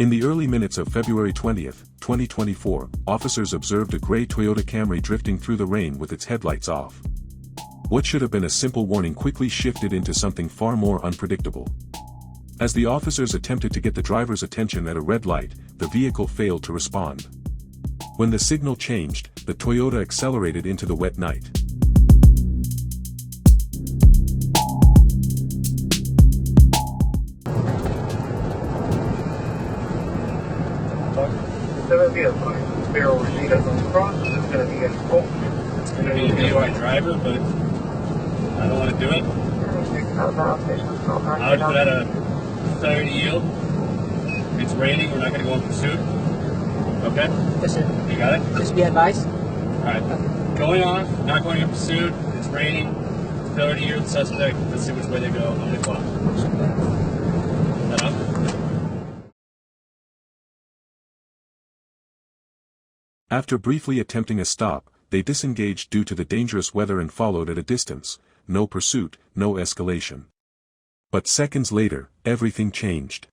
In the early minutes of February 20th, 2024, officers observed a gray Toyota Camry drifting through the rain with its headlights off. What should have been a simple warning quickly shifted into something far more unpredictable. As the officers attempted to get the driver's attention at a red light, the vehicle failed to respond. When the signal changed, the Toyota accelerated into the wet night. It's going to be a barrel receipt on the cross. It's going to be a quote. It's going to be a DUI driver, but I don't want to do it. I would put out a failure to yield. It's raining. We're not going to go in pursuit. Okay? Yes, sir. You got it? Just be advised. Alright. Going on, not going in pursuit. It's raining. Failure to yield suspect. Let's see which way they go on the clock. Is that up? After briefly attempting a stop, they disengaged due to the dangerous weather and followed at a distance. No pursuit, no escalation. But seconds later, everything changed.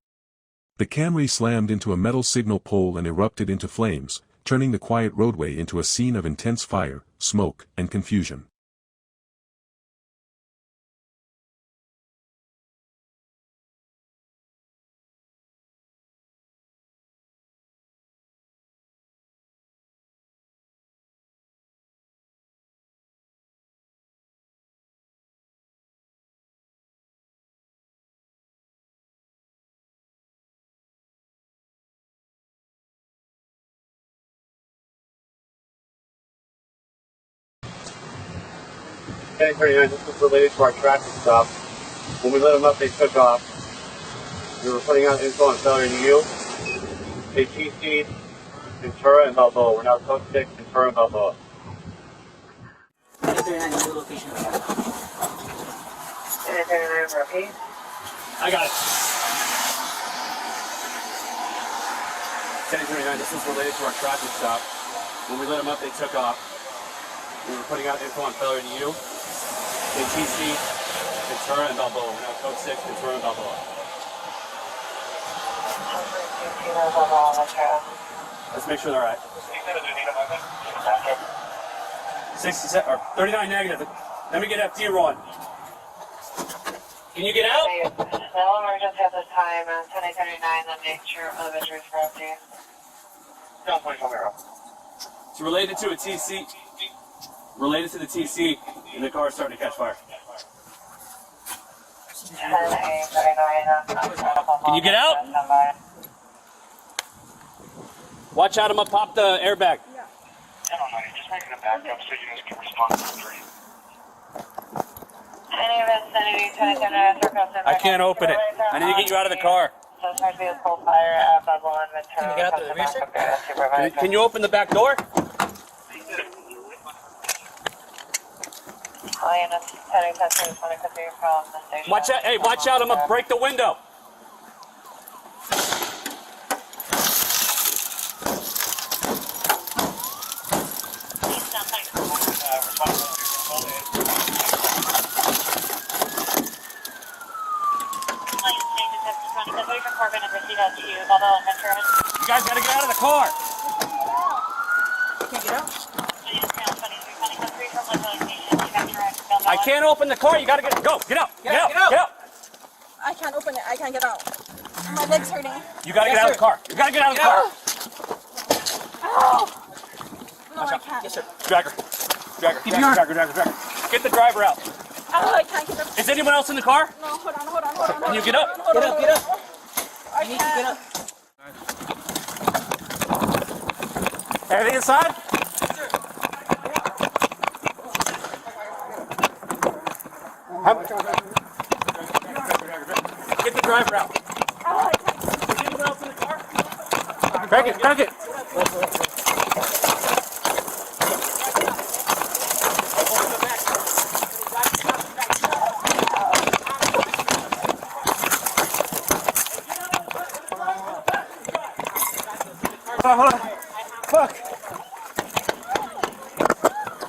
The Camry slammed into a metal signal pole and erupted into flames, turning the quiet roadway into a scene of intense fire, smoke, and confusion. This was related to our traffic stop. When we let them up, they took off. We were putting out info on failure to yield. They TC'd Ventura and Balboa. We're now code 6, Ventura and Balboa. 39 is the location. 39, repeat. I got it. 1039, this was related to our traffic stop. When we let them up, they took off. We were putting out info on failure to yield. They TC'd Ventura and Balboa. We're now code 6, Ventura and Balboa. Let's make sure they're all right. 67 or 39 negative. Let me get FT rolling. Can you get out? No emergency at this time. 1039, the nature of injuries for FT. Down 24. It's related to a TC. Related to the TC, and the car is starting to catch fire. 1039. Can you get out? Watch out, I'm gonna pop the airbag. Yeah. Just making a backup so you guys can respond to the dream. Any vicinity, 1039, I can't open it. I need to get you out of the car. So it's going to be a cold fire at Balboa and Ventura. Can you get out the rear, sir? Can you open the back door? Watch out! Hey, watch out! I'm gonna break the window. You guys gotta get out of the car. Can't get out? I can't open the car. You gotta get go. Get out. Get out. Get out. I can't open it. I can't get out. My leg's hurting. You gotta get out of the car. You gotta get out of the car. Oh! No, I can't. Yes, sir. Dragger. Dragger. Get the driver out. Oh, I can't get up. Is anyone else in the car? No, hold on. Can you get up? Get up. I You need to get up. Everything inside? Get the driver out. Oh, I can't. Is anyone else in the car? Crank it. Hold on. Fuck.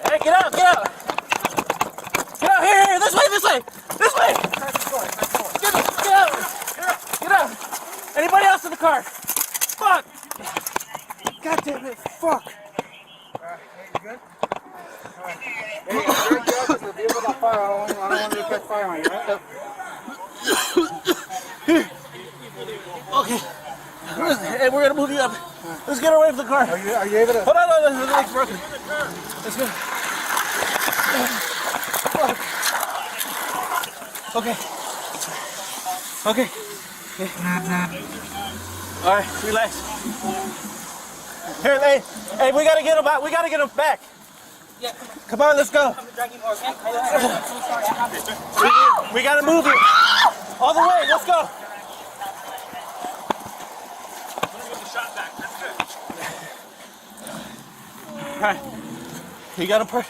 Hey, get out. Get out, here, this way. Get out. Anybody else in the car? God damn it, fuck. Hey, you good? Alright. Hey, you're careful, the vehicle got fire. I don't want to catch fire on you, right? Okay. Hey, we're gonna move you up. Let's get away from the car. Are you able to? Hold on, no, the leg's broken. Let's go. Okay. Okay. All right, relax. Here, hey, we gotta get him back. We gotta get him back. Yeah. Come on, let's go. I'm dragging more, okay? I'm so sorry. I have to. We gotta move him. All the way, let's go. All right. You got him per.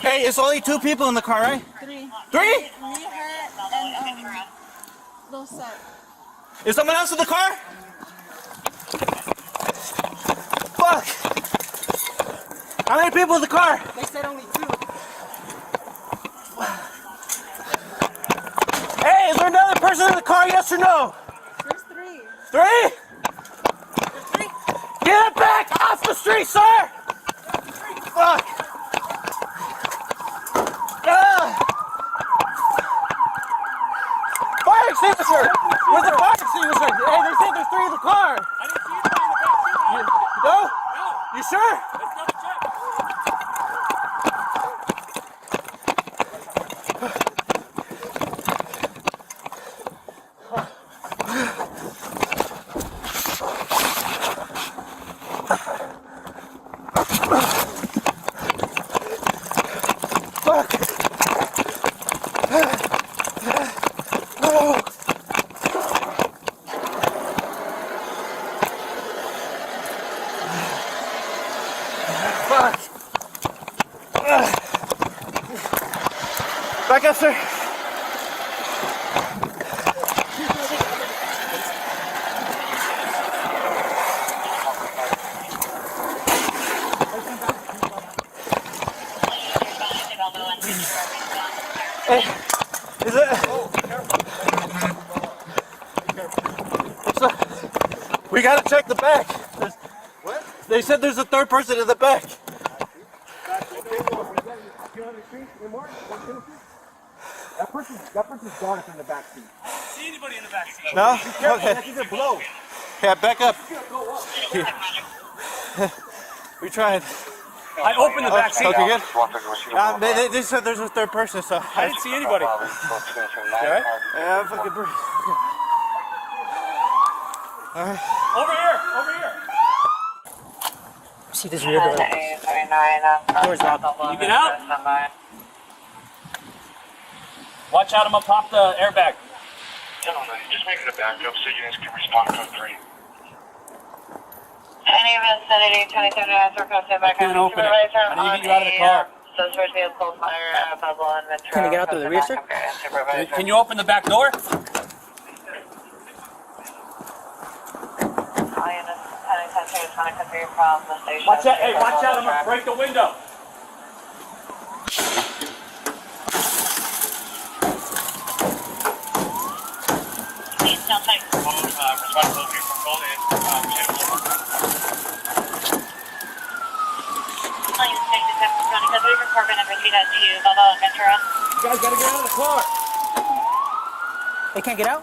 Hey, it's only 2 people in the car, right? 3. 3? Me, her, and those set. Is someone else in the car? Fuck! How many people in the car? They said only 2. Hey, is there another person in the car, yes or no? There's 3. 3? Get back off the street, sir! Fuck! Fire extinguisher! Where's the fire extinguisher? Hey, they said there's 3 in the car! I didn't see anybody in the back seat. No? No. You sure? Let's double check. Fuck! No! Fuck! Back up, sir. Hey, is it? So, we gotta check the back. What? They said there's a 3rd person in the back. That person's gone up in the back seat. See anybody in the back seat? No? Okay. That thing's a blow. Yeah, back up. We tried. I opened the back seat. Okay, good. They said there's a 3rd person, so I didn't see anybody. Yeah, I'm fucking breathe. Over here. Over here. See this rear door. Doors locked. Can you get out? Watch out, I'm gonna pop the airbag. Gentlemen, just making a backup so you guys can respond to 3. Any vicinity, 2079, requested by Can't open it. supervisor I need to get you out of the car. Suspect vehicle fire at Bubble and Metro. Can you get out through the rear, sir? Can you open the back door? All units, 10-10 20 from the station. Watch out, hey, watch out, I'm gonna break the window. Responsibility for call in. You guys gotta get out of the car. They can't get out?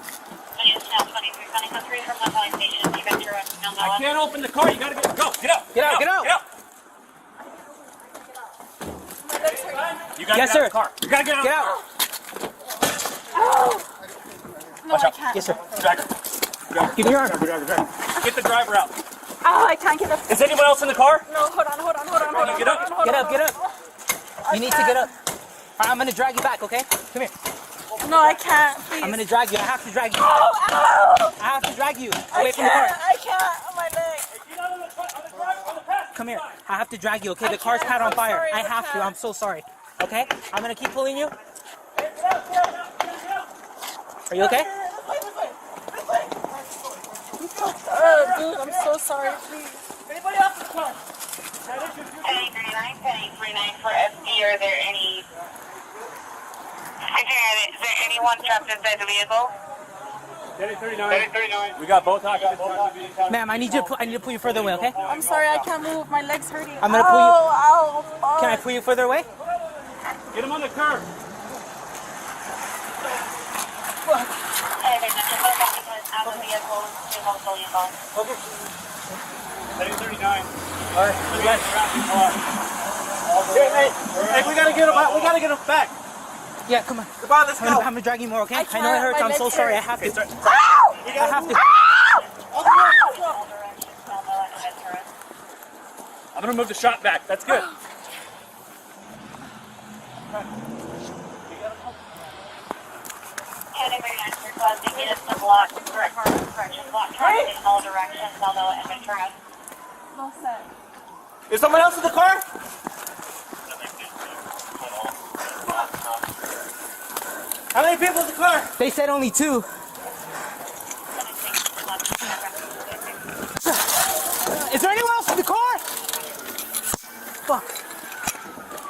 I can't open the car, you gotta get, go, get out. Get out, get out. Get out. You gotta Yes, get out sir. of the car. You gotta get out. Get out. No, I can't. Yes, sir. Driver. Give me your arm. Get the driver out. Oh, I can't get up. Is anyone else in the car? No, hold on. Can you get up? Get up, get up. You need to get up. All right, I'm gonna drag you back, okay? Come here. No, I can't. Please. I'm gonna drag you. I have to drag you. Oh, ow! I have to drag you I away from the car. can't. On my leg. Come here. I have to drag you, okay? The car's can't. caught on I'm fire. sorry, I I have to. can't. I'm so sorry. Okay? I'm gonna keep pulling you. Are you okay? Oh, dude, I'm so sorry. Please. Anybody else in the car? Penny 39, Penny 39 for SD. Are there any? Is there anyone trapped inside the vehicle? 1039. We got both occupants. Ma'am, I need to pull you further away, okay? I'm sorry, I can't move. My leg's hurting. I'm gonna pull you. Ow, ow. Can I pull you further away? Get him on the curb. Hey, there's a couple of occupants out of the vehicle to household uniform. Okay. 1039. All right. We got traffic car. Hey, we gotta get him out. We gotta get him back. Yeah, come on. Come on, let's go. I'm gonna drag you more, okay? I I know it hurts. my I'm so legs sorry. I hurt. have to. Ow! I have to. All directions, Balboa and Ventura. I'm gonna move the shot back. That's good. Requesting units to block, correction, block traffic in all directions, Balboa and Ventura. No set. Is someone else in the car? How many people in the car? They said only 2. Is there anyone else in the car? Fuck.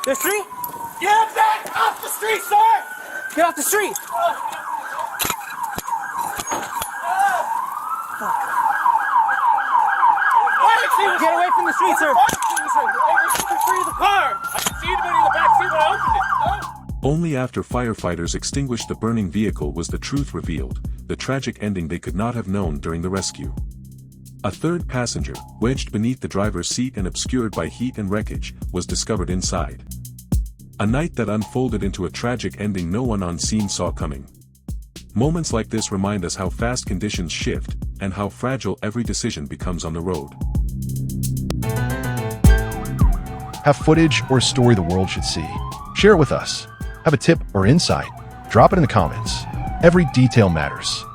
There's 3? Get back off the street, sir! Get off the street. Get away from the street, sir. Free the car! I can see anybody in the back seat when I opened it. Only after firefighters extinguished the burning vehicle was the truth revealed, the tragic ending they could not have known during the rescue. A third passenger, wedged beneath the driver's seat and obscured by heat and wreckage, was discovered inside. A night that unfolded into a tragic ending no one on scene saw coming. Moments like this remind us how fast conditions shift, and how fragile every decision becomes on the road. Have footage or a story the world should see? Share it with us. Have a tip or insight? Drop it in the comments. Every detail matters.